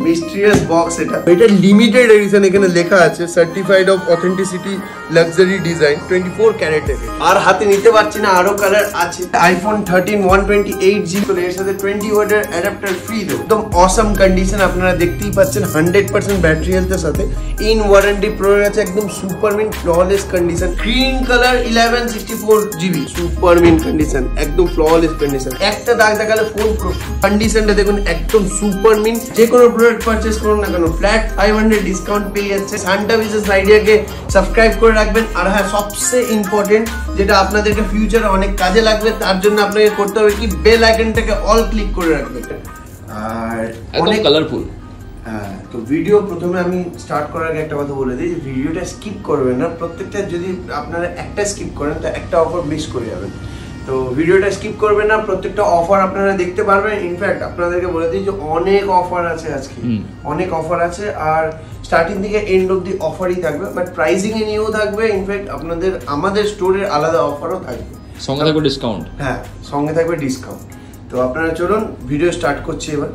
Mysterious box এটা limited edition এখানে লেখা আছে certified of authenticity luxury design 24 ক্যারেটের আর হাতে নিতে পারছি না আরো কালার আছে আইফোন 13 128GB এর সাথে 20 ওয়াটের অ্যাডাপ্টার ফ্রি দেব একদম অসাম কন্ডিশন আপনারা দেখতেই পাচ্ছেন 100% ব্যাটারি হেলথের সাথে ইন ওয়ারেন্টি প্রোডাক্ট আছে একদম super mint flawless condition green colour 1164GB super mint condition একদম ফ্ললেস কন্ডিশন একটা দাগ দেখালে ফোন পুরো কন্ডিশনটা দেখুন একদম সুপার মিন্ট যে কোনো প্রোডাক্ট পারচেজ করুন না কেন ফ্ল্যাট 500 ডিসকাউন্ট পেয়ে যাচ্ছে সান্টা বিজনেস আইডিয়াকে সাবস্ক্রাইব করে রাখবেন আর হ্যাঁ সবচেয়ে ইম্পর্টেন্ট যেটা আপনাদেরকে ফিউচারে অনেক কাজে লাগবে তার জন্য আপনাকে করতে হবে কি বেল আইকনটাকে অল ক্লিক করে রাখবেন আর অনেক কালারফুল হ্যাঁ তো ভিডিও প্রথমে আমি স্টার্ট করার আগে একটা কথা বলে দিই যে ভিডিওটা স্কিপ করবেন না প্রত্যেকটা যদি আপনারা একটা স্কিপ করেন তো একটা অফার মিস করে যাবেন তো ভিডিওটা স্কিপ করবেন না প্রত্যেকটা অফার আপনারা দেখতে পারবেন ইনফ্যাক্ট আপনাদেরকে বলে দিই যে অনেক অফার আছে আজকে অনেক অফার আছে আর স্টার্টিং থেকে এন্ড অবধি অফারই থাকবে বাট প্রাইসিং এ নিয়েও থাকবে ইনফ্যাক্ট আপনাদের আমাদের স্টোরের আলাদা অফারও থাকবে সঙ্গে থাকবে ডিসকাউন্ট হ্যাঁ সঙ্গে থাকবে ডিসকাউন্ট তো আপনারা চলুন ভিডিও স্টার্ট করছি এবার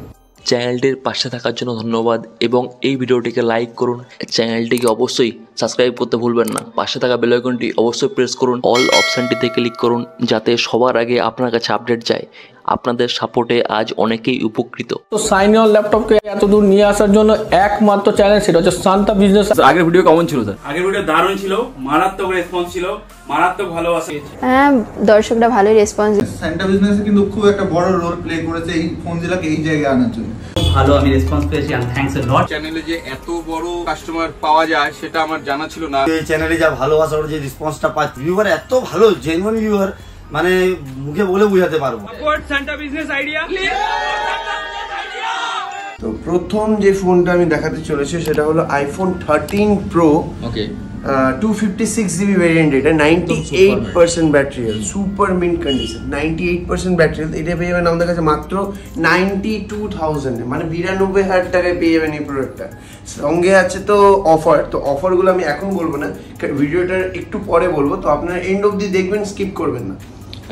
চ্যানেলটির পাশে থাকার জন্য ধন্যবাদ এবং এই ভিডিওটিকে লাইক করুন চ্যানেলটিকে অবশ্যই সাবস্ক্রাইব করতে ভুলবেন না পাশে থাকা বেল আইকনটি অবশ্যই প্রেস করুন অল অপশনটিতে ক্লিক করুন যাতে সবার আগে আপনার কাছে আপডেট যায় আপনাদের সাপোর্টে আজ অনেকেই উপকৃত তো সাইন অন ল্যাপটপকে এত দূর নিয়ে আসার জন্য একমাত্র চ্যানেল সেটা হচ্ছে শান্তা বিজনেস আগের ভিডিও কেমন ছিল স্যার আগের ভিডিও দারুণ ছিল মারাত্মক রেসপন্স ছিল মারাত্মক ভালোবাসা হ্যাঁ দর্শকরা ভালোই রেসপন্স শান্তা বিজনেসে কিন্তু খুব একটা বড় রোল প্লে করেছে এই ফোনজিলাকে এই জায়গায় আনার জন্য ভালো আমি রেসপন্স পেয়েছি এন্ড থ্যাঙ্কস আ লট চ্যানেলে যে এত বড় কাস্টমার পাওয়া যায় সেটা আমার জানা ছিল না এই চ্যানেলে যা ভালোবাসা ওর যে রেসপন্সটা পায় ভিউয়ার এত ভালো জেনুইন ভিউয়ার মানে মুখে বলে বোঝাতে পারবো সাপোর্ট সান্টা বিজনেস আইডিয়া তো প্রথম যে ফোনটা আমি দেখাতে চলেছি সেটা হলো আইফোন 13 প্রো ওকে 256GB ভেরিয়েন্ট এটা 98% battery health super mint condition 98% battery health এটা পেয়ে যাবেন আমাদের কাছে মাত্র 92,000 মানে 92,000 টাকায় পেয়ে যাবেন এই প্রোডাক্টটা সঙ্গে আছে তো অফার তো অফারগুলো আমি এখন বলবো না ভিডিওটার একটু পরে বলবো তো আপনারা এন্ড অবধি দেখবেন স্কিপ করবেন না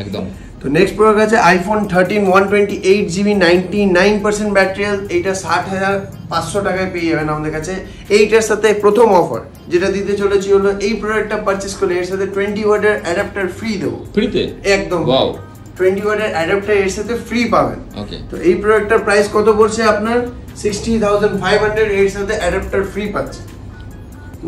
একদম তো নেক্সট প্রোডাক্ট আছে আইফোন 13 128GB 99% ব্যাটারি হেলথ এইটা 60,500 টাকায় পেয়ে যাবেন আমাদের কাছে এইটার সাথে প্রথম অফার যেটা দিতে চলেছি হলো এই প্রোডাক্টটা পারচেজ করলে এর সাথে 20 ওয়াটের অ্যাডাপ্টার ফ্রি দেবো ফ্রিতে একদম ওয়াও 20 ওয়াটের অ্যাডাপ্টার এর সাথে ফ্রি পাবেন ওকে তো এই প্রোডাক্টটার প্রাইস কত পড়ছে আপনার 60,500 এর সাথে অ্যাডাপ্টার ফ্রি পাচ্ছে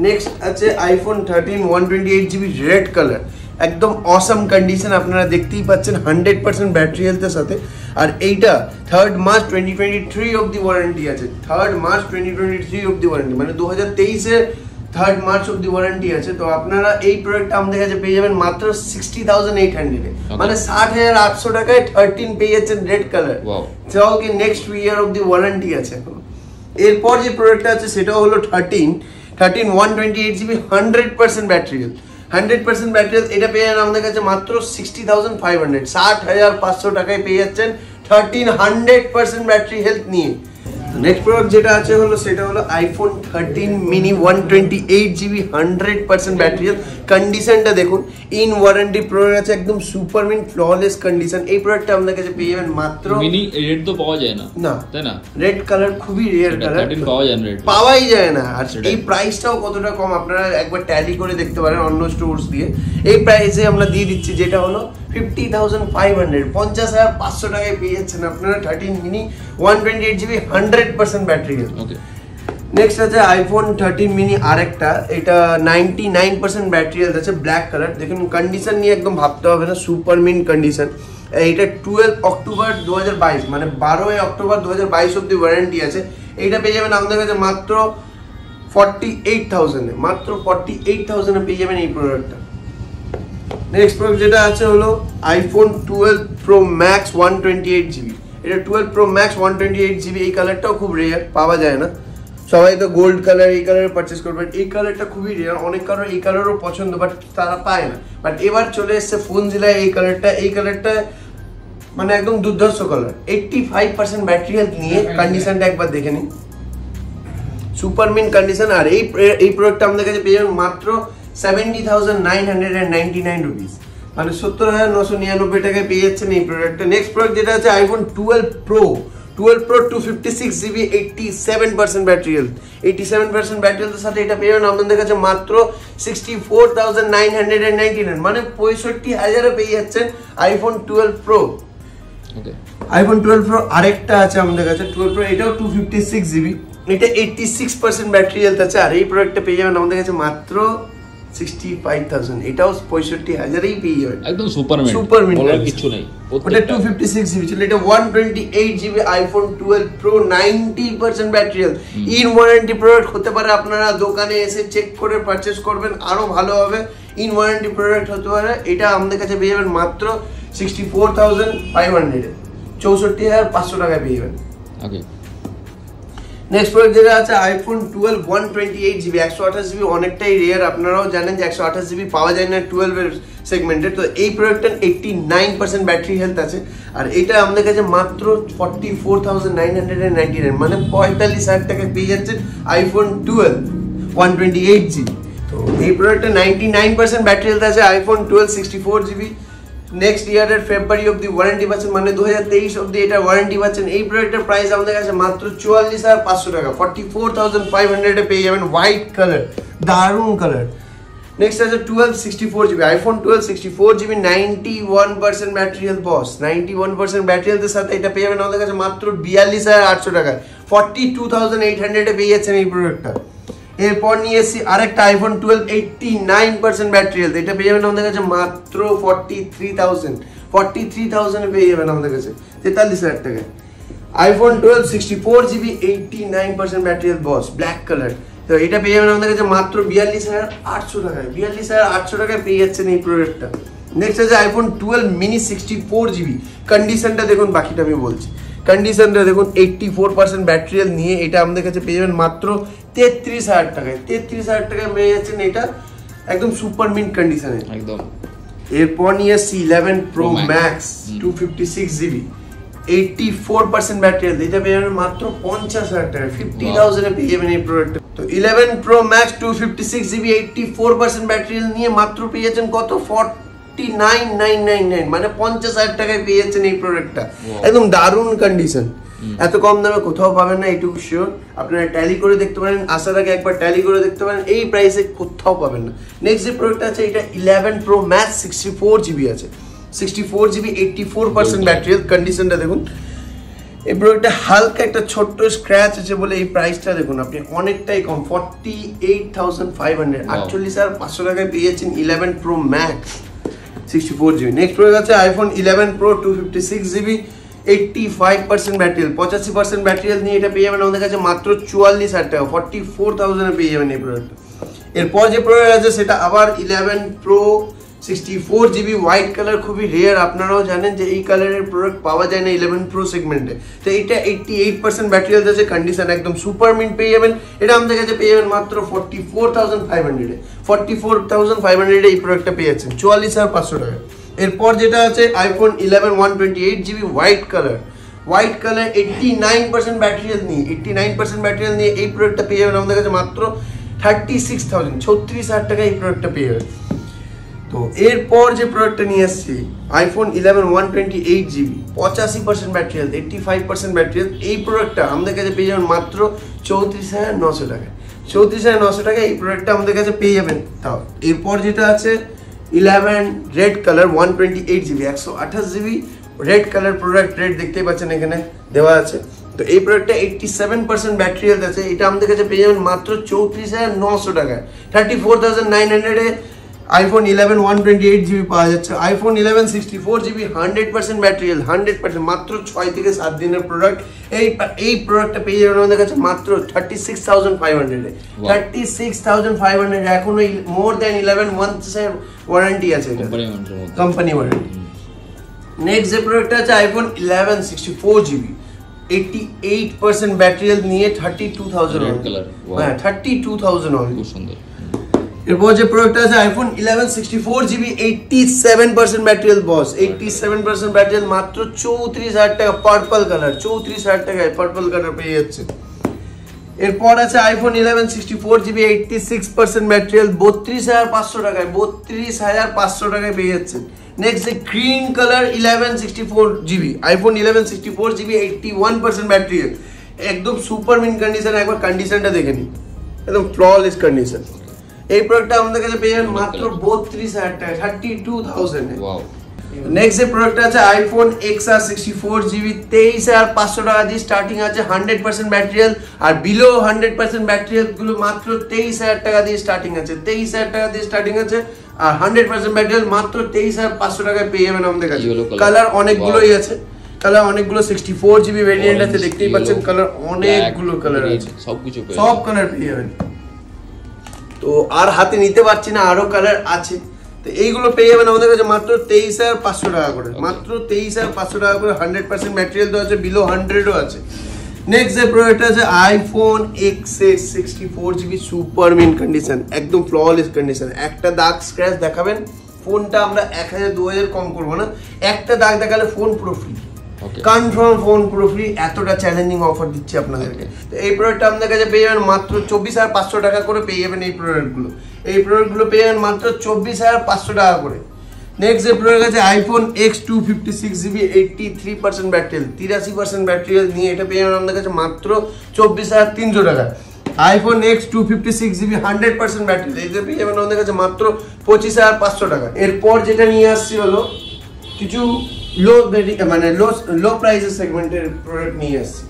নেক্সট আছে আইফোন 13 128GB রেড কালার একদম অসাম কন্ডিশন আপনারা দেখতেই পাচ্ছেন 100% ব্যাটারি হেলথের সাথে আর এইটা 3rd মার্চ 2023 অবধি ওয়ারেন্টি আছে 3rd মার্চ 2023 অবধি ওয়ারেন্টি মানে 2023 এর 3rd মার্চ অবধি ওয়ারেন্টি আছে তো আপনারা এই প্রোডাক্টটা আমাদের কাছে পেয়ে যাবেন মাত্র 60,800 মানে 60,800 টাকায় 13 পেয়ে যাচ্ছেন রেড কালার যাও কি নেক্সট ইয়ার অবধি ওয়ারেন্টি আছে এখন এরপর যে প্রোডাক্টটা আছে সেটা হলো 13 128GB 100% battery health 100% battery health এটা পেয়ে যাবেন আমাদের কাছে মাত্র 60,500 60,500 টাকায় পেয়ে যাচ্ছেন 100% ব্যাটারি হেলথ নিয়ে নেক্সট প্রোডাক্ট যেটা আছে হলো সেটা হলো iPhone 13 mini 128GB 100% battery health কন্ডিশনটা দেখুন ইন ওয়ারেন্টি প্রোডাক্ট আছে একদম সুপার মিন্ট ফ্ললেস কন্ডিশন এই প্রোডাক্টটা আমাদের কাছে পেয়ে যাবেন মাত্র মিনি রেড তো পাওয়া যায় না না তাই না রেড কালার খুবই রেয়ার কালার 13 পাওয়া যায় না রেড পাওয়াই যায় না আর এই প্রাইসটাও কতটা কম আপনারা একবার ট্যালি করে দেখতে পারেন অন্য স্টোরস দিয়ে এই প্রাইসে আমরা দিয়ে দিচ্ছি যেটা হলো 50,500 50,500 টাকায় পেয়ে যাচ্ছেন আপনারা 13 mini 128GB 100% battery health okay next আছে আইফোন 13 মিনি আরেকটা এটা 99% ব্যাটারি হেলথ আছে ব্ল্যাক কালার দেখুন কন্ডিশন নিয়ে একদম ভাবতে হবে না সুপার মিন্ট কন্ডিশন এটা 12 অক্টোবর 2022 মানে 12 অক্টোবর 2022 অবধি ওয়ারেন্টি আছে এইটা পেয়ে যাবেন আমাদের কাছে মাত্র 48,000 মাত্র 48,000 পেয়ে যাবেন এই প্রোডাক্টটা নেক্সট প্রোডাক্ট যেটা আছে হলো আইফোন 12 প্রো ম্যাক্স 128GB এটা 12 প্রো ম্যাক্স 128GB এই কালারটাও খুব রেয়ার পাওয়া যায় না সবাই তো গোল্ড কালার এই কালারে পারচেজ করবেন এই কালারটা খুবই রেয়ার অনেক কারোর এই কালারও পছন্দ বাট তারা পায় না বাট এবার চলে এসছে ফোনজিলা এই কালারটা মানে একদম দুর্ধর্ষ কালার 85% ব্যাটারি হেলথ নিয়ে কন্ডিশনটা একবার দেখে নিন সুপার মিন কন্ডিশন আর এই প্রোডাক্টটা আমাদের কাছে পেয়ে যাবেন মাত্র 70,999 রুপিস মানে 70,999 টাকায় পেয়ে যাচ্ছেন এই প্রোডাক্টটা নেক্সট প্রোডাক্ট যেটা আছে iPhone 12 pro 12 Pro 256GB 87% battery health 87% battery হেলথের সাথে এটা পেয়ে যাবেন আপনাদের কাছে মাত্র 64,999 মানে 65,000 এ পেয়ে যাচ্ছেন আইফোন 12 Pro। ওকে, আইফোন 12 Pro আরেকটা আছে আমাদের কাছে 12 Pro, এটাও 256GB, এটা 86% ব্যাটারি হেলথ আছে আর এই প্রোডাক্টটা পেয়ে যাবেন আমাদের কাছে মাত্র 65,000, এটাও 65,000 এই পেয়ে যাবেন একদম সুপারম্যান, সুপারম্যান বলার কিছু নেই। ওটা 256GB ছিল, এটা 128GB iPhone 12 Pro 90% battery health, in warranty product হতে পারে, আপনারা দোকানে এসে চেক করে পারচেজ করবেন আরো ভালো হবে, ইন ওয়ারেন্টি প্রোডাক্ট হতে পারে। এটা আমাদের কাছে পেয়ে যাবেন মাত্র 64,500 এ, 64,500 টাকায় পেয়ে যাবেন। ওকে, নেক্সট প্রোডাক্ট যেটা আছে আইফোন 12 128GB 128GB অনেকটাই রেয়ার, আপনারাও জানেন যে 128GB পাওয়া যায় না 12 এর সেগমেন্টে। তো এই প্রোডাক্টটার 89% ব্যাটারি হেলথ আছে আর এটা আমাদের কাছে মাত্র 44,999 মানে 45,000 টাকায় পেয়ে যাচ্ছেন আইফোন 12 128GB। তো এই প্রোডাক্টটা 99% ব্যাটারি হেলথ আছে, আইফোন 12 64GB, নেক্সট ইয়ারের ফেব্রুয়ারি অবধি ওয়ারেন্টি পাচ্ছেন, মানে 2023 অবধি এটা ওয়ারেন্টি পাচ্ছেন। এই প্রোডাক্টের প্রাইস আমাদের কাছে মাত্র 44,500 টাকা, 44,500 এ পেয়ে যাবেন, হোয়াইট কালার, দারুণ কালার। নেক্সট আছে 12 64GB iPhone 12 64GB 91% battery health boss, 91% battery হেলথের সাথে এটা পেয়ে যাবেন আমাদের কাছে মাত্র 42,800 টাকায়, 42,800 এ পেয়ে যাচ্ছেন এই প্রোডাক্টটা। এরপর নিয়ে এসেছি আরেকটা আইফোন 12 89% ব্যাটারি হেলথ, এটা পেয়ে যাবেন আমাদের কাছে মাত্র 43,000 এ পেয়ে যাবেন আমাদের কাছে 43,000 টাকায়। আইফোন 12 64GB 89% ব্যাটারি হেলথ বস, ব্ল্যাক কালার, তো এটা পেয়ে যাবেন আমাদের কাছে মাত্র 42,800 টাকায়, 42,800 টাকায় পেয়ে যাচ্ছেন এই প্রোডাক্টটা। নেক্সট আছে আইফোন 12 মিনি 64GB, কন্ডিশনটা দেখুন, বাকিটা আমি বলছি। কন্ডিশনটা দেখুন 84% ব্যাটারি হেলথ নিয়ে এটা আমাদের কাছে পেয়ে যাবেন মাত্র 33,000 টাকায়, 33,000 টাকায় পেয়ে যাচ্ছেন এটা একদম সুপার মিন্ট কন্ডিশনে একদম। এরপর নিয়ে আসছি 11 Pro Max 256GB 84% battery health, এটা পেয়ে যাবেন মাত্র 50,000 টাকায়, 50,000 এ পেয়ে যাবেন এই প্রোডাক্টটা। তো 11 Pro Max 256GB 84% battery health নিয়ে মাত্র পেয়ে যাচ্ছেন কত, 49,999 মানে 50,000 টাকায় পেয়ে যাচ্ছেন এই প্রোডাক্টটা, একদম দারুণ কন্ডিশন, এত কম দামে কোথাও পাবেন না, এইটুকু শিওর। আপনারা ট্যালি করে দেখতে পারেন, আসার আগে একবার ট্যালি করে দেখতে পারেন, এই প্রাইসে কোথাও পাবেন না। নেক্সট যে প্রোডাক্ট আছে এটা 11 Pro Max 64GB আছে, 64GB 84% ব্যাটারি হেলথ, কন্ডিশনটা দেখুন। এই প্রোডাক্টটা হালকা একটা ছোট্ট স্ক্র্যাচ আছে বলে এই প্রাইসটা দেখুন আপনি অনেকটাই কম, 48,500, 48,500 টাকায় পেয়ে যাচ্ছেন 11 Pro Max 64GB। Next product আছে iPhone 11 Pro 256GB 85% battery health, 85% battery health নিয়ে এটা পেয়ে যাবেন আমাদের কাছে মাত্র 44,000 টাকা, 44,000 এ পেয়ে যাবেন এই প্রোডাক্ট। এরপর যে প্রোডাক্ট আছে সেটা আবার 11 Pro 64GB হোয়াইট কালার, খুবই রেয়ার, আপনারাও জানেন যে এই কালারের প্রোডাক্ট পাওয়া যায় না 11 Pro সেগমেন্টে। তো এটা 88% ব্যাটারি হেলথ আছে, কন্ডিশন একদম সুপার মিন্ট পেয়ে যাবেন, এটা আমাদের কাছে পেয়ে যাবেন মাত্র 44,500 এ, 44,500 এ এই প্রোডাক্টটা পেয়ে যাচ্ছেন 44,500 টাকা। এরপর যেটা আছে iPhone 11 128GB white colour, 89% battery health নিয়ে, 89% ব্যাটারি হেলথ নিয়ে এই প্রোডাক্টটা পেয়ে যাবেন আমাদের কাছে মাত্র 36,000, 36,000 টাকা এই প্রোডাক্টটা পেয়ে যাবেন। তো এরপর যে প্রোডাক্টটা নিয়ে আসছি iPhone 11 128GB 85% battery health, 85% battery health, এই প্রোডাক্টটা আমাদের কাছে পেয়ে যাবেন মাত্র 34,900 টাকা, 34,900 টাকা এই প্রোডাক্টটা আমাদের কাছে পেয়ে যাবেন। তাও এরপর যেটা আছে 11 red colour 128GB 128GB red colour product, red দেখতেই পাচ্ছেন এখানে দেওয়া আছে। তো এই প্রোডাক্টটা 87% ব্যাটারি হেলথ আছে, এটা আমাদের কাছে পেয়ে যাবেন মাত্র 34,900 টাকায়, 34,900 এ আইফোন 11 128GB পাওয়া যাচ্ছে। আইফোন 11 64GB 100% ব্যাটারি হেলথ, 100% মাত্র 6 থেকে 7 দিনের প্রোডাক্ট, এই প্রোডাক্টটা পেয়ে যাবেন আমাদের কাছে মাত্র 36,500 এ, 36,500 এখনো মোর দ্যান 11 মান্থস এর ওয়ারেন্টি আছে, এটা কোম্পানি ওয়ারেন্টি। নেক্সট যে প্রোডাক্টটা আছে আইফোন 11 64GB 88% ব্যাটারি হেলথ নিয়ে 32,000, হ্যাঁ 32,000 খুব সুন্দর। এরপর যে প্রোডাক্টটা আছে আইফোন 11 64GB 87% ব্যাটারি হেলথ বস, 87% ব্যাটারি হেলথ মাত্র 34,000 টাকা, পার্পল কালার, 34,000 টাকায় পার্পল কালার পেয়ে যাচ্ছে। এরপর আছে আইফোন 11 64GB 86% ম্যাটেরিয়াল 32,500 টাকায়, 32,500 টাকায় পেয়ে যাচ্ছেন। Next green colour 11 64GB iPhone 11 64GB 81% material, একদম সুপার মিন কন্ডিশন। একবার কন্ডিশনটা দেখে নিন, একদম ফ্ললেস কন্ডিশন। এই প্রোডাক্টটা আমাদের কাছে পেয়ে যাবেন মাত্র 32,000 টাকা, 32,000 এ। ওয়াও। নেক্সট যে প্রোডাক্ট আছে আইফোন XR 64GB 23,500 টাকা দিয়ে স্টার্টিং আছে, 100% ম্যাটেরিয়াল। আর বিলো 100% ম্যাটেরিয়াল গুলো মাত্র 23,000 টাকা দিয়ে স্টার্টিং আছে, 23,000 টাকা দিয়ে স্টার্টিং আছে। আর 100% ম্যাটেরিয়াল মাত্র 23,500 টাকায় পেয়ে যাবেন আমাদের কাছে। কালার অনেকগুলোই আছে, কালার অনেকগুলো 64GB ভেরিয়েন্ট আছে, দেখতেই পাচ্ছেন কালার অনেকগুলো কালার আছে, সব কালার পেয়ে যাবেন। তো আর হাতে নিতে পারছি না, আরো কালার আছে। তো এইগুলো পেয়ে যাবেন আমাদের কাছে মাত্র 23,500 টাকা করে, মাত্র 23,500 টাকা করে। 100% ম্যাটেরিয়াল তো আছে, বিলো 100ও আছে। নেক্সট যে প্রোডাক্ট আছে iPhone XS 64GB super mint condition, একদম ফ্ললেস কন্ডিশন। একটা দাগ স্ক্র্যাচ দেখাবেন, ফোনটা আমরা 1,000-2,000 কম করবো না, একটা দাগ দেখালে ফোন পুরো ফ্রি, কনফার্ম ফোন পুরো ফ্রি। এতটা চ্যালেঞ্জিং অফার দিচ্ছি আপনাদেরকে। তো এই প্রোডাক্টটা আপনাদের কাছে পেয়ে যাবেন মাত্র 24,500 টাকা করে পেয়ে যাবেন। এই প্রোডাক্টগুলো পেয়ে যাবেন মাত্র 24,500 টাকা করে। নেক্সট যে প্রোডাক্ট আছে iPhone X 256GB 83% battery, 83% battery নিয়ে এটা পেয়ে যাবেন আমাদের কাছে মাত্র 24,300 টাকা। আইফোন X 256GB 100% ব্যাটারি, এটা পেয়ে যাবেন আমাদের কাছে মাত্র 25,500 টাকা। এরপর যেটা নিয়ে আসছি হলো কিছু লো প্রাইসের সেগমেন্টের প্রোডাক্ট নিয়ে আসছি।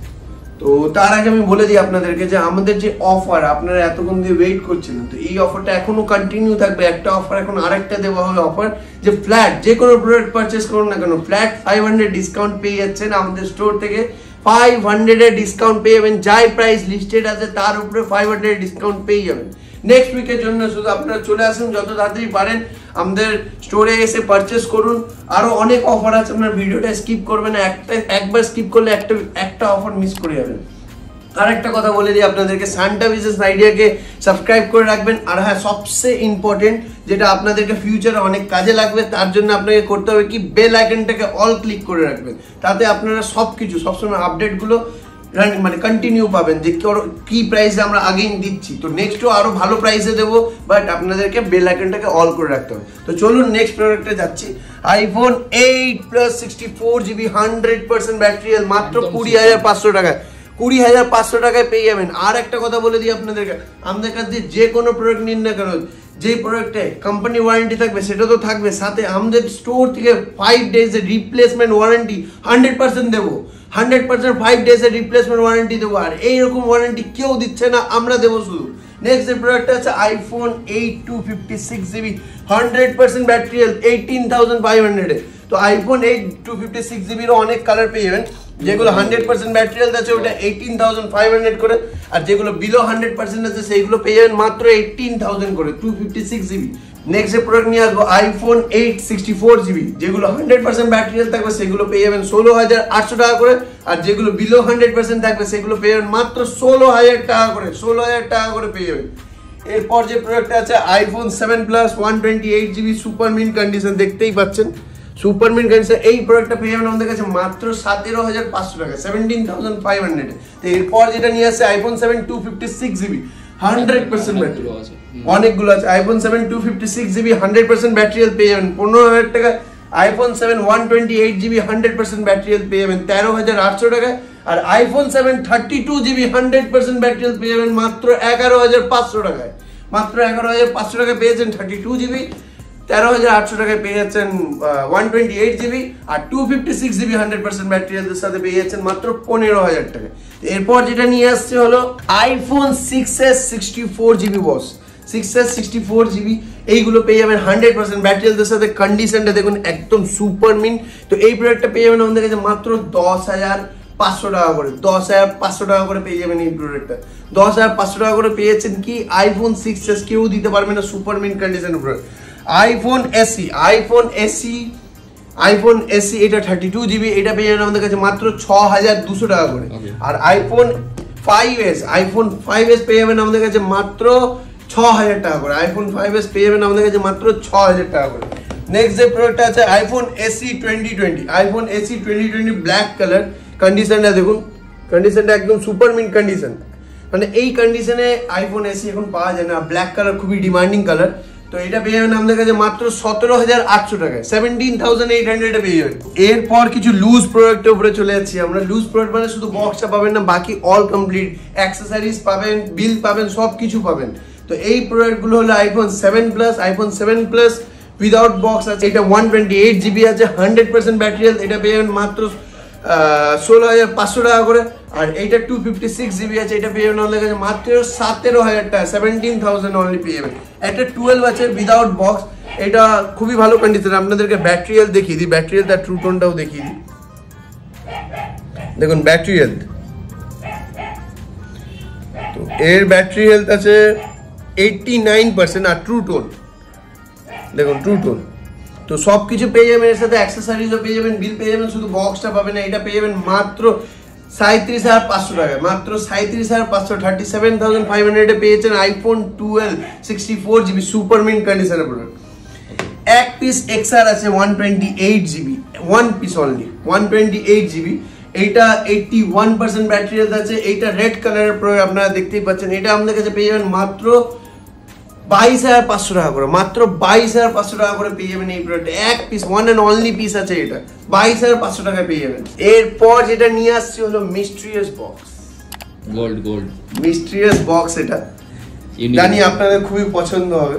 তো তার আগে আমি বলে দিই আপনাদেরকে যে আমাদের যে অফার, আপনারা এতক্ষণ দিয়ে ওয়েট করছিলেন, তো এই অফারটা এখনো কন্টিনিউ থাকবে। একটা অফার এখন আরেকটা দেওয়া হবে অফার, যে ফ্ল্যাট যে কোনো প্রোডাক্ট পারচেস করুন না কেন ফ্ল্যাট 500 ডিসকাউন্ট পেয়ে যাচ্ছেন আমাদের স্টোর থেকে। 500 এর ডিসকাউন্ট পেয়ে যাবেন, যাই প্রাইস লিস্টেড আছে তার উপরে 500 এর ডিসকাউন্ট পেয়ে যাবেন নেক্সট উইকের জন্য। শুধু আপনারা চলে আসুন যত তাড়াতাড়ি পারেন আমাদের স্টোরে এসে পারচেস করুন। আরো অনেক অফার আছে, আপনার ভিডিওটা স্কিপ করবেন না, একবার স্কিপ করলে একটা অফার মিস করে যাবেন। আর একটা কথা বলে দিই আপনাদেরকে, সান্টা বিজনেস আইডিয়াকে সাবস্ক্রাইব করে রাখবেন। আর হ্যাঁ, সবচেয়ে ইম্পর্টেন্ট যেটা আপনাদেরকে ফিউচারে অনেক কাজে লাগবে, তার জন্য আপনাকে করতে হবে কি, বেল আইকনটাকে অল ক্লিক করে রাখবেন। তাতে আপনারা সবকিছু সবসময় আপডেটগুলো মানে কন্টিনিউ পাবেন, যে কি প্রাইসে আমরা আগেই দিচ্ছি। তো নেক্সটও আরো ভালো প্রাইসে দেবো, বাট আপনাদেরকে বেল আইকনটাকে অল করে রাখতে হবে। তো চলুন নেক্সট প্রোডাক্টে যাচ্ছি। আইফোন 8 প্লাস 64GB 100% ব্যাটারিয়াল মাত্র 20,500 টাকায়, 20,500 টাকায় পেয়ে যাবেন। আর একটা কথা বলে দিই আপনাদেরকে, আমাদের কাছে যে কোনো প্রোডাক্ট নিন না কেন, যে প্রোডাক্টে কোম্পানি ওয়ারেন্টি থাকবে সেটা তো থাকবে, সাথে আমাদের স্টোর থেকে 5 ডেজের রিপ্লেসমেন্ট ওয়ারেন্টি 100% দেবো, 100% 5 ডেজের রিপ্লেসমেন্ট ওয়ারেন্টি দেবো। আর এইরকম ওয়ারেন্টি কেউ দিচ্ছে না, আমরা দেবো শুধু। নেক্সট যে প্রোডাক্টটা আছে আইফোন 8 256GB 100% ব্যাটারিয়াল 18,500 এ। তো আইফোন 8 256GB এর অনেক কালার পেয়ে যাবেন, যেগুলো 100% ম্যাটেরিয়াল আছে ওটা 18,500 করে, আর যেগুলো বিলো 100% আছে সেইগুলো পেয়ে যাবেন মাত্র 18,000 করে 256GB। নেক্সট যে প্রোডাক্ট নিয়ে আসবো আইফোন 8 64GB, যেগুলো 100% ম্যাটেরিয়াল থাকবে সেগুলো পেয়ে যাবেন 16,800 টাকা করে, আর যেগুলো বিলো 100% থাকবে সেগুলো পেয়ে যাবেন মাত্র 16,000 টাকা করে, 16,000 টাকা করে পেয়ে যাবেন। এরপর যে প্রোডাক্টটা আছে iPhone 7 plus 128GB super mint condition, দেখতেই পাচ্ছেন সুপার মিন কন্ডিশন। এই প্রোডাক্টটা পেয়ে যাবেন আমাদের কাছে মাত্র 17,500 টাকা, 17,500। তো এরপর যেটা নিয়ে আসছে আইফোন 7 256GB 100% ব্যাটারি, অনেকগুলো আছে। আইফোন 7 256GB 100% ব্যাটারিয়াল পেয়ে যাবেন 15,000 টাকা। আইফোন 7 128GB 100% ব্যাটারিয়াল পেয়ে যাবেন 13,800 টাকায়। আর আইফোন 7 32GB 100% ব্যাটারিয়াল পেয়ে যাবেন মাত্র 11,500 টাকায়, মাত্র 11,500 টাকায় পেয়েছেন 32GB। 13,800 টাকায় পেয়ে যাচ্ছেন 128GB, আর 256GB 100% ব্যাটারিয়ালের সাথে পেয়ে যাচ্ছেন মাত্র 15,000 টাকায়। এরপর যেটা নিয়ে আসছে হলো আইফোন 6s 64GB বস, 6s 64GB এইগুলো পেয়ে যাবেন 100% ব্যাটারিয়ালের সাথে। কন্ডিশনটা দেখুন একদম সুপার মিন। তো এই প্রোডাক্টটা পেয়ে যাবেন আমাদের কাছে মাত্র 10,500 টাকা করে, 10,500 টাকা করে পেয়ে যাবেন এই প্রোডাক্টটা। 10,500 টাকা করে পেয়েছেন কি আইফোন 6s কেউ দিতে পারবে না সুপার মিন কন্ডিশনের প্রোডাক্ট। আইফোন এসি এটা 32GB, এটা পেয়ে যাবেন আমাদের কাছে মাত্র 6,200 টাকা করে। আর আইফোন 5s পেয়ে যাবেন আমাদের কাছে মাত্র 6,000 টাকা করে, আইফোন 5s পেয়ে যাবেন আমাদের কাছে মাত্র 6,000 টাকা করে। নেক্সট যে প্রোডাক্টটা আছে iPhone AC 2020, iPhone AC 2020 black colour. কন্ডিশনটা দেখুন, কন্ডিশনটা একদম সুপার মিন কন্ডিশন। মানে এই কন্ডিশনে আইফোন এসি এখন পাওয়া যায় না। ব্ল্যাক কালার খুবই ডিমান্ডিং কালার, তো এটা পেয়ে যাবেন আমাদের কাছে মাত্র 17,800 টাকায়, 17,800 পেয়ে যাবেন। এরপর কিছু লুজ প্রোডাক্টের উপরে চলে যাচ্ছি আমরা। লুজ প্রোডাক্ট মানে শুধু বক্সটা পাবেন না, বাকি অল কমপ্লিট অ্যাক্সেসরিজ পাবেন, বিল পাবেন, সব কিছু পাবেন। তো এই প্রোডাক্টগুলো হলো iPhone 7 plus, iPhone 7 plus without box আছে। এটা 128 GB আছে, 100% ব্যাটারি হেলথ। এটা পেয়ে যাবেন মাত্র 16,500 টাকা করে। আর এইটা 256 GB আছে, এটা পেয়ে যাবেন আমাদের কাছে মাত্র 17,000 টাকা, 17,000 অনলি পেয়ে যাবেন। একটা 12 আছে উইদাউট বক্স, এটা খুবই ভালো কন্ডিশন। আপনাদেরকে ব্যাটারি হেলথ দেখিয়ে দিই, ব্যাটারি হেলথ আর ট্রু টোনটাও দেখিয়ে দিই। দেখুন ব্যাটারি হেলথ, তো এর ব্যাটারি হেলথ আছে 89% আর ট্রু টোন দেখুন, ট্রু টোন। তো সব কিছু পেয়ে যাবেন, এর সাথে অ্যাক্সেসরিজও পেয়ে যাবেন, বিল পেয়ে যাবেন, শুধু বক্সটা পাবেন না। এটা পেয়ে যাবেন মাত্র 37,500 টাকায়, মাত্র 37,500, 37,500 এ পেয়েছেন আইফোন 12 64 GB সুপার মিন্ট কন্ডিশনের প্রোডাক্ট। এক পিস এক্সআর আছে 128 GB, one piece only 128 GB। এইটা 81% ব্যাটারি হেলথ আছে। এইটা রেড কালারের প্রোডাক্ট, আপনারা দেখতেই পাচ্ছেন। এটা আমাদের কাছে পেয়ে যাবেন মাত্র 22,500 টাকা করে, মাত্র 22,500 টাকা করে পেয়ে যাবেন এই প্রোডাক্ট। এক piece, one and only piece আছে এটা, 22,500 টাকায় পেয়ে যাবেন। এরপর যেটা নিয়ে আসছি হলো mysterious box, gold mysterious box. এটা জানি আপনাদের খুবই পছন্দ হবে।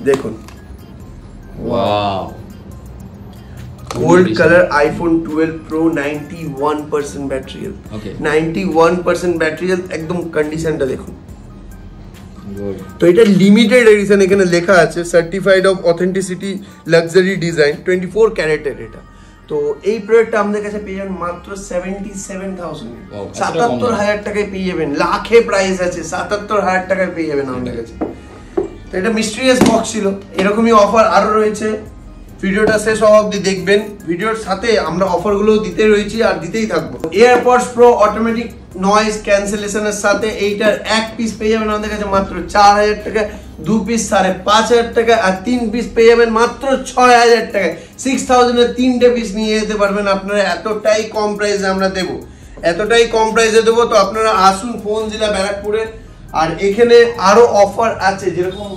দেখুন wow, gold colour iPhone 12 pro, 91% battery health, 91% battery health. একদম কন্ডিশনটা দেখুন। তো এটা লিমিটেড এডিশন, এখানে লেখা আছে certified of authenticity luxury design, 24 ক্যারেটের এটা। তো এই প্রোডাক্টটা আমাদের কাছে পেয়ে যাবেন মাত্র 77,000, 77,000 টাকায় পেয়ে যাবেন। লাখে প্রাইস আছে, 77,000 টাকায় পেয়ে যাবেন আমাদের কাছে। তো এটা মিস্ট্রিয়াস বক্স ছিল, এরকমই অফার আরো রয়েছে। ভিডিওটা শেষ হওয়া অবধি দেখবেন, ভিডিওর সাথে আমরা অফারগুলো দিতে রয়েছি আর দিতেই থাকবো। এয়ারফোর্স প্রো অটোমেটিক নয়েজ ক্যান্সেলেশনের সাথে এইটার এক পিস পেয়ে যাবেন আমাদের কাছে মাত্র 4,000 টাকা, দু পিস 5,500 টাকা, আর তিন পিস পেয়ে যাবেন মাত্র 6,000 টাকায়। 6,000 এর তিনটে পিস নিয়ে যেতে পারবেন আপনারা। এতটাই কম প্রাইসে আমরা দেবো, এতটাই কম প্রাইসে দেবো। তো আপনারা আসুন ফোনজিলা ব্যারাকপুরে। আর এখানে আরো অফার আছে, যেরকম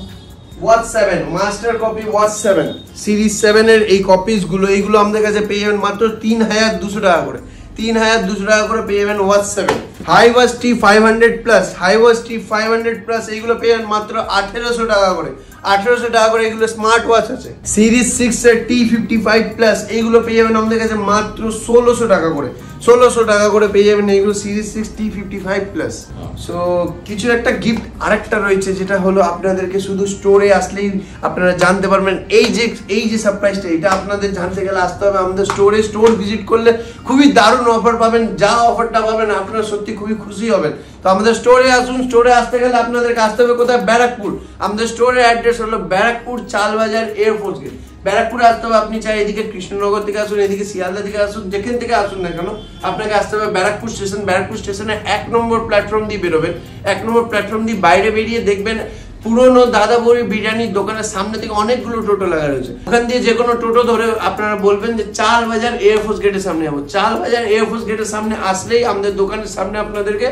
watch 7 master copy, watch 7 series 7 এর এই কপিস গুলো, এইগুলো আমাদের কাছে পেয়ে যাবেন মাত্র 3,200 টাকা করে, 3,200 টাকা করে পেয়ে যাবেন ওয়াচ 7। হাইওয়াচ টি 500 প্লাস, হাইওয়াচ টি 500 প্লাস এইগুলো পেয়ে যাবেন মাত্র 1,800 টাকা করে, 1,800 টাকা করে। এগুলো স্মার্ট ওয়াচ আছে। সিরিজ 6 এর T55 প্লাস এইগুলো পেয়ে যাবেন আমাদের কাছে মাত্র 1,600 টাকা করে, 1,600 টাকা করে পেয়ে যাবেন এইগুলো সিরিজ 6 T55 প্লাস। সো কিছু একটা গিফট আরেকটা রয়েছে, যেটা হলো আপনাদেরকে শুধু স্টোরে আসলেই আপনারা জানতে পারবেন। এই যে সারপ্রাইজটা, এটা আপনাদের জানতে গেলে আসতে হবে আমাদের স্টোরে। স্টোর ভিজিট করলে খুবই দারুণ অফার পাবেন, যা অফারটা পাবেন আপনারা সত্যি খুবই খুশি হবেন। তো আমাদের স্টোরে আসুন। স্টোরে আসতে গেলে আপনাদেরকে আসতে হবে কোথায়? ব্যারাকপুর। আমাদের স্টোরের অ্যাড্রেস হলো ব্যারাকপুর চালবাজার এয়ারফোর্স গেট। ব্যারাকপুরে আসতে হবে, আপনি চাই এদিকে কৃষ্ণনগর থেকে আসুন, এদিকে শিয়ালদা থেকে আসুন, যেখান থেকে আসুন না কেন আপনাকে আসতে হবে ব্যারাকপুর স্টেশন। ব্যারাকপুর স্টেশনে 1 নম্বর প্ল্যাটফর্ম দিয়ে বেরোবেন। 1 নম্বর প্ল্যাটফর্ম দিয়ে বাইরে বেরিয়ে দেখবেন পুরনো দাদা বৌরি বিরিয়ানির দোকানের সামনে থেকে অনেকগুলো টোটো লাগা রয়েছে। ওখান দিয়ে যে কোনো টোটো ধরে আপনারা বলবেন যে চালবাজার এয়ারফোর্স গেটের সামনে যাবো। চালবাজার এয়ারফোর্স গেটের সামনে আসলেই আমাদের দোকানের সামনে আপনাদেরকে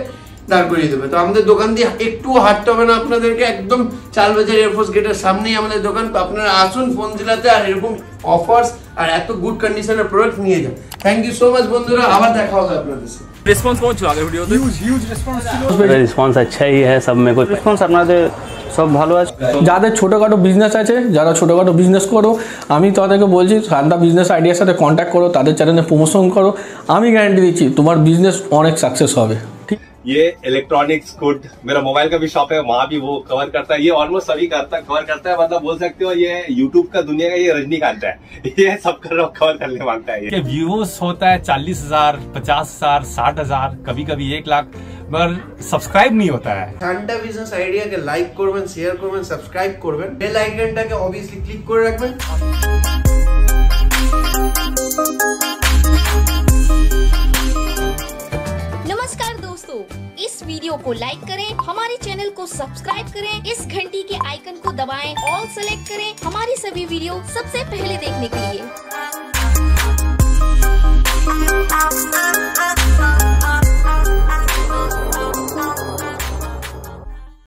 দাঁড় করিয়ে দেবে। তো আমাদের দোকান দিয়ে একটু হাঁটতে হবে না আপনাদেরকে, একদম চালবাজার এয়ারফোর্স গেটের সামনেই আমাদের দোকান। তো আপনারা আসুন ফোনজিলাতে, আর এরকম অফার্স আর এত গুড কন্ডিশনের প্রোডাক্ট নিয়ে যান। থ্যাংক ইউ সো মাচ বন্ধুরা, আবার দেখা হবে আপনাদের সাথে। রেসপন্স কেমন ছিল আগের ভিডিওতে? হিউজ রেসপন্স ছিল। রেসপন্স আচ্ছাই হ্যাঁ, সব মে কোই রেসপন্স আপনাদের সব ভালো আছে। যাদের ছোটোখাটো বিজনেস আছে, যারা ছোটোখাটো বিজনেস করো, আমি তাদেরকে বলছি শান্তা বিজনেস আইডিয়ার সাথে কন্ট্যাক্ট করো, তাদের চ্যানেলে প্রমোশন করো। আমি গ্যারান্টি দিচ্ছি তোমার বিজনেস অনেক সাকসেস হবে। ঠিক, ये इलेक्ट्रॉनिक्स गुड, मेरा मोबाइल का भी शॉप है, वहाँ भी वो कवर करता है। ये ऑलमोस्ट सभी कवर करता है, मतलब बोल सकते हो ये यूट्यूब का दुनिया का ये रजनीकांत है, ये सब कवर करने मांगता है। ये व्यूज होता है 40,000, 50,000, 60,000, कभी कभी 1 लाख, मगर सब्सक्राइब नहीं होता है। শান্তা বিজনেস আইডিয়াকে লাইক করবেন, শেয়ার করবেন, সাবস্ক্রাইব করবেন, বেল আইকনটাকে অবভিয়াসলি ক্লিক করে রাখবেন। नमस्कार दोस्तों, इस वीडियो को लाइक करें, हमारे चैनल को सब्सक्राइब करें, इस घंटी के आइकन को दबाएं, ऑल सेलेक्ट करें हमारी सभी वीडियो सबसे पहले देखने के लिए।